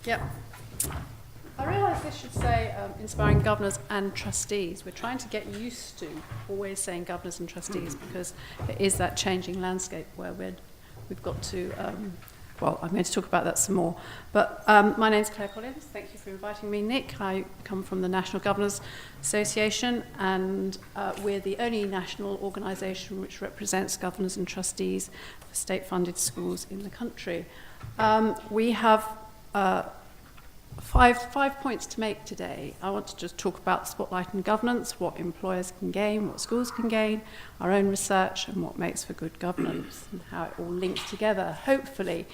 Yep. I realise this should say inspiring governors and trustees. We're trying to get used to always saying governors and trustees because it is that changing landscape where we've got to, well, I'm going to talk about that some more. But my name's Clare. Thank you for inviting me, Nick. I come from the National Governors Association, and we're the only national organisation which represents governors and trustees for state-funded schools in the country. We have five points to make today. I want to just talk about spotlight and governance, what employers can gain, what schools can gain, our own research, and what makes for good governance, and how it all links together, hopefully.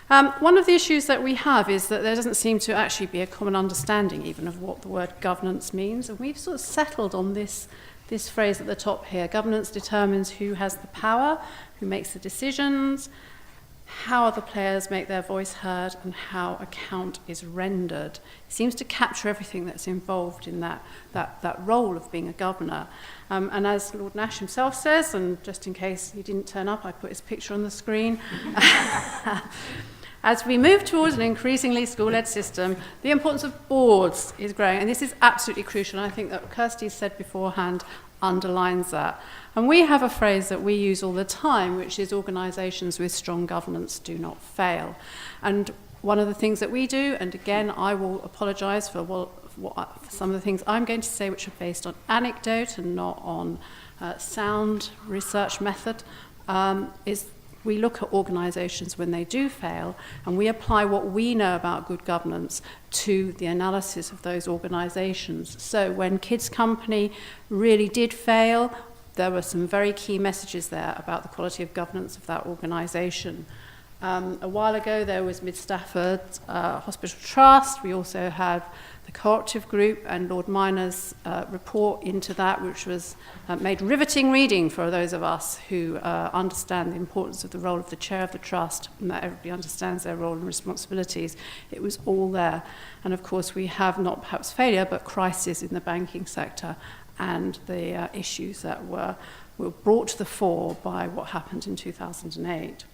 One of the issues that we have is that there doesn't seem to actually be a common understanding even of what the word governance means, and we've sort of settled on this phrase at the top here. Governance determines who has the power, who makes the decisions, how other players make their voice heard, and how account is rendered. It seems to capture everything that's involved in that role of being a governor. And as Lord Nash himself says, and just in case he didn't turn up, I put his picture on the screen. As we move towards an increasingly school-led system, the importance of boards is growing, and this is absolutely crucial, and I think that Kirsty said beforehand underlines that. And we have a phrase that we use all the time, which is organisations with strong governance do not fail. And one of the things that we do, and again, I will apologise for some of the things I'm going to say, which are based on anecdote and not on sound research method, is we look at organisations when they do fail, and we apply what we know about good governance to the analysis of those organisations. So when Kids Company really did fail, there were some very key messages there about the quality of governance of that organisation. A while ago, there was Mid Stafford Hospital Trust. We also had the Cooperative Group and Lord Minor's report into that, which was made riveting reading for those of us who understand the importance of the role of the chair of the trust, and that everybody understands their role and responsibilities. It was all there. And of course, we have not perhaps failure, but crisis in the banking sector and the issues that were brought to the fore by what happened in 2008.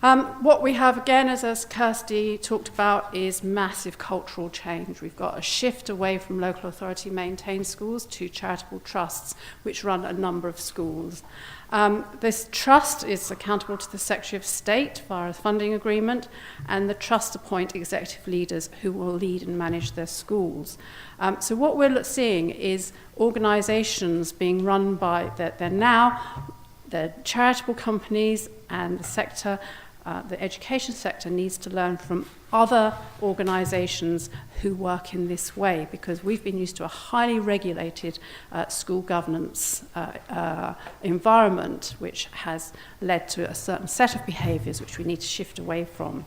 What we have, again, as Kirsty talked about, is massive cultural change. We've got a shift away from local authority maintained schools to charitable trusts, which run a number of schools. This trust is accountable to the Secretary of State via a funding agreement, and the trust appoint executive leaders who will lead and manage their schools. So what we're seeing is organisations being run by, they're now the charitable companies, and the sector, the education sector needs to learn from other organisations who work in this way, because we've been used to a highly regulated school governance environment, which has led to a certain set of behaviours which we need to shift away from.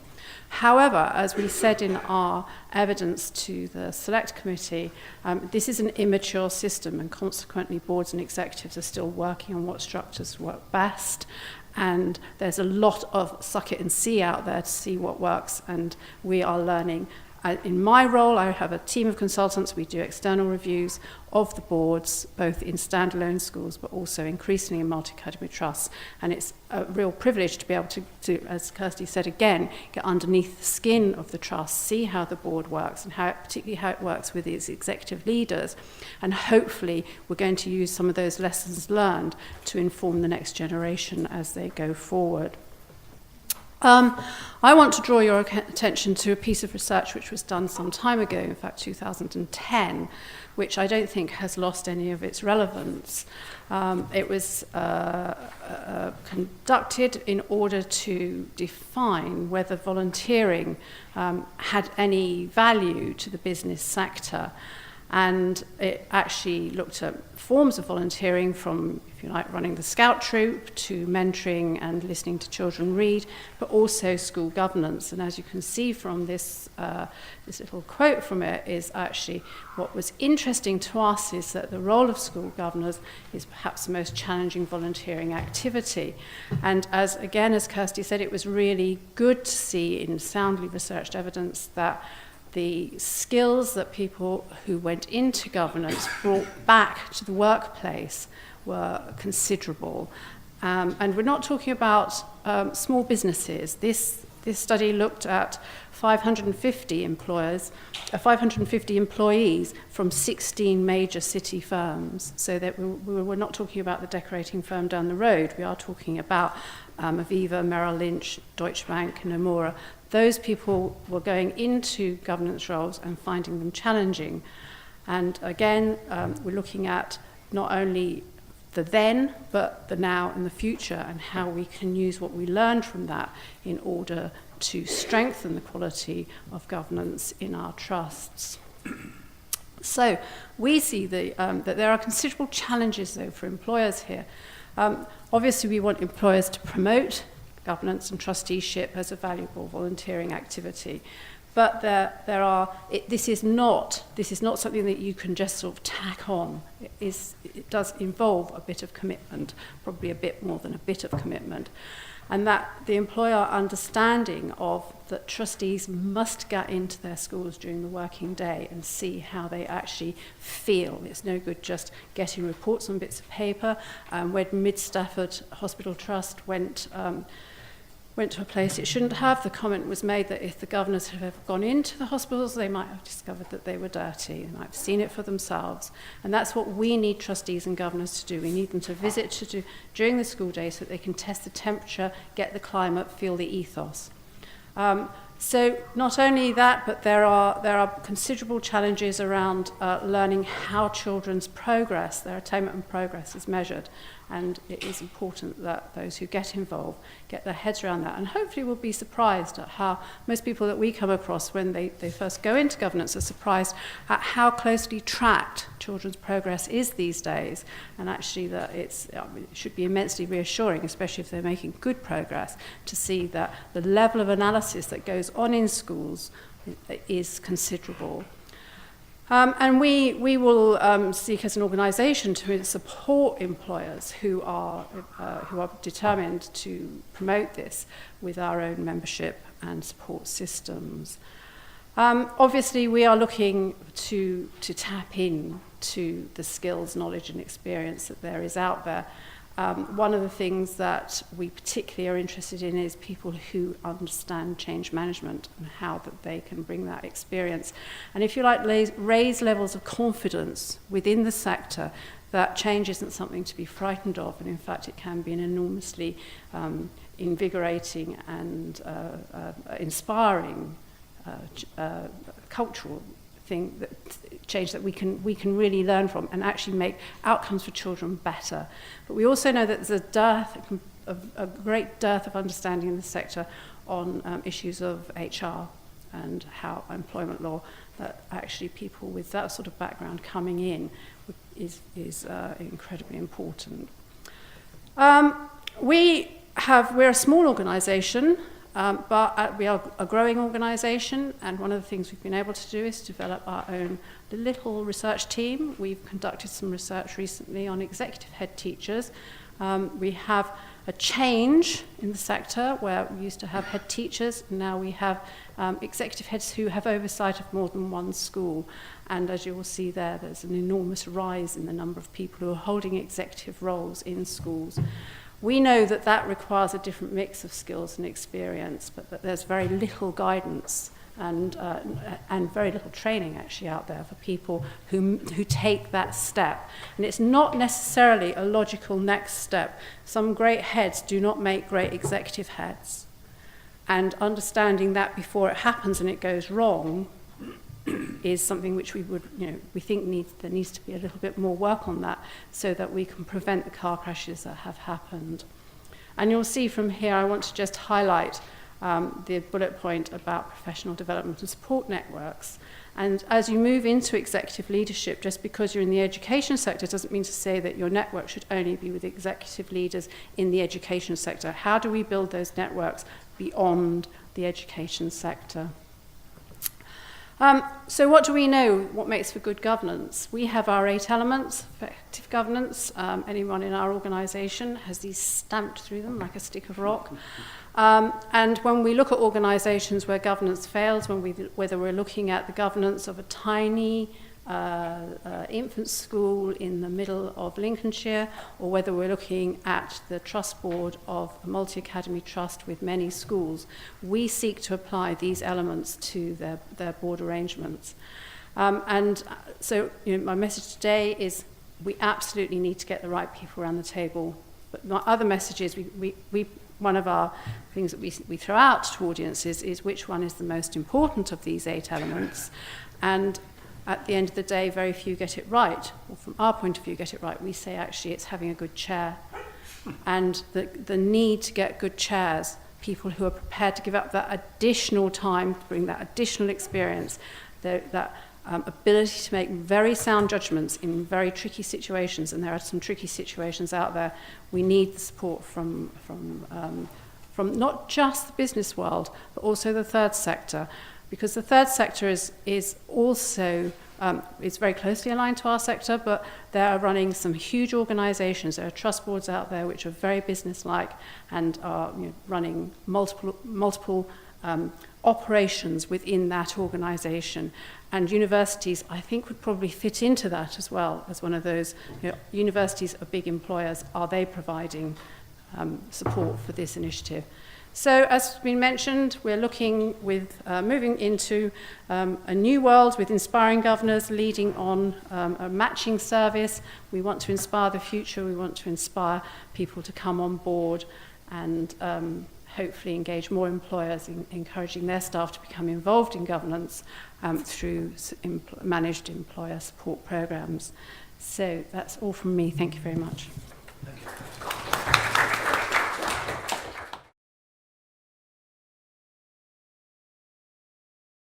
However, as we said in our evidence to the Select Committee, this is an immature system, and consequently boards and executives are still working on what structures work best. And there's a lot of suck it and see out there to see what works, and we are learning. In my role, I have a team of consultants. We do external reviews of the boards, both in standalone schools, but also increasingly in multi-academy trusts. And it's a real privilege to be able to, as Kirsty said again, get underneath the skin of the trust, see how the board works, and particularly how it works with its executive leaders. And hopefully, we're going to use some of those lessons learned to inform the next generation as they go forward. I want to draw your attention to a piece of research which was done some time ago, in fact 2010, which I don't think has lost any of its relevance. It was conducted in order to define whether volunteering had any value to the business sector. And it actually looked at forms of volunteering from, if you like, running the scout troop to mentoring and listening to children read, but also school governance. And as you can see from this little quote from it, is actually what was interesting to us is that the role of school governors is perhaps the most challenging volunteering activity. And as Kirsty said, it was really good to see in soundly researched evidence that the skills that people who went into governance brought back to the workplace were considerable. And we're not talking about small businesses. This This study looked at 550 employees from 16 major city firms. So that we're not talking about the decorating firm down the road. We are talking about Aviva, Merrill Lynch, Deutsche Bank, and Nomura. Those people were going into governance roles and finding them challenging. And again, we're looking at not only the then, but the now and the future, and how we can use what we learned from that in order to strengthen the quality of governance in our trusts. So we see that there are considerable challenges, though, for employers here. Obviously, we want employers to promote governance and trusteeship as a valuable volunteering activity. But this is not something that you can just sort of tack on. It does involve a bit of commitment, probably a bit more than a bit of commitment. And that the employer understanding of that trustees must get into their schools during the working day and see how they actually feel. It's no good just getting reports on bits of paper. When Mid Stafford Hospital Trust went to a place it shouldn't have, the comment was made that if the governors had ever gone into the hospitals, they might have discovered that they were dirty. They might have seen it for themselves. And that's what we need trustees and governors to do. We need them to visit during the school day so that they can test the temperature, get the climate, feel the ethos. So not only that, but there are considerable challenges around learning how children's progress, their attainment and progress, is measured. And it is important that those who get involved get their heads around that. And hopefully we'll be surprised at how most people that we come across when they first go into governance are surprised at how closely tracked children's progress is these days. And actually that it should be immensely reassuring, especially if they're making good progress, to see that the level of analysis that goes on in schools is considerable. And we will seek as an organisation to support employers who are determined to promote this with our own membership and support systems. Obviously, we are looking to tap into the skills, knowledge and experience that there is out there. One of the things that we particularly are interested in is people who understand change management and how that they can bring that experience. And if you like, raise levels of confidence within the sector that change isn't something to be frightened of, and in fact it can be an enormously invigorating and inspiring cultural thing, change that we can really learn from and actually make outcomes for children better. But we also know that there's a great dearth of understanding in the sector on issues of HR and how employment law, that actually people with that sort of background coming in is incredibly important. We're a small organisation, but we are a growing organisation, and one of the things we've been able to do is develop our own little research team. We've conducted some research recently on executive head teachers. We have a change in the sector where we used to have head teachers, and now we have executive heads who have oversight of more than one school. And as you will see there's an enormous rise in the number of people who are holding executive roles in schools. We know that that requires a different mix of skills and experience, but that there's very little guidance and very little training actually out there for people who take that step. And it's not necessarily a logical next step. Some great heads do not make great executive heads. And understanding that before it happens and it goes wrong is something which we think there needs to be a little bit more work on that, so that we can prevent the car crashes that have happened. And you'll see from here, I want to just highlight the bullet point about professional development and support networks. And as you move into executive leadership, just because you're in the education sector doesn't mean to say that your network should only be with executive leaders in the education sector. How do we build those networks beyond the education sector? So what do we know? What makes for good governance? We have our 8 elements for effective governance. Anyone in our organisation has these stamped through them like a stick of rock. And when we look at organisations where governance fails, whether we're looking at the governance of a tiny infant school in the middle of Lincolnshire, or whether we're looking at the trust board of a multi-academy trust with many schools, we seek to apply these elements to their board arrangements. So my message today is we absolutely need to get the right people around the table. But my other message is one of our things that we throw out to audiences is which one is the most important of these 8 elements. And at the end of the day, very few get it right, or from our point of view, get it right. We say actually it's having a good chair. And the need to get good chairs, people who are prepared to give up that additional time, to bring that additional experience, that ability to make very sound judgments in very tricky situations, and there are some tricky situations out there. We need the support from not just the business world, but also the third sector, because the third sector is also it's very closely aligned to our sector, but they are running some huge organisations. There are trust boards out there which are very business-like and are running multiple operations within that organisation. And universities, I think, would probably fit into that as well as one of those. Universities are big employers. Are they providing support for this initiative? So, as has been mentioned, we're looking with moving into a new world with inspiring governors, leading on a matching service. We want to inspire the future. We want to inspire people to come on board and hopefully engage more employers in encouraging their staff to become involved in governance through managed employer support programs. So that's all from me. Thank you very much. Thank you.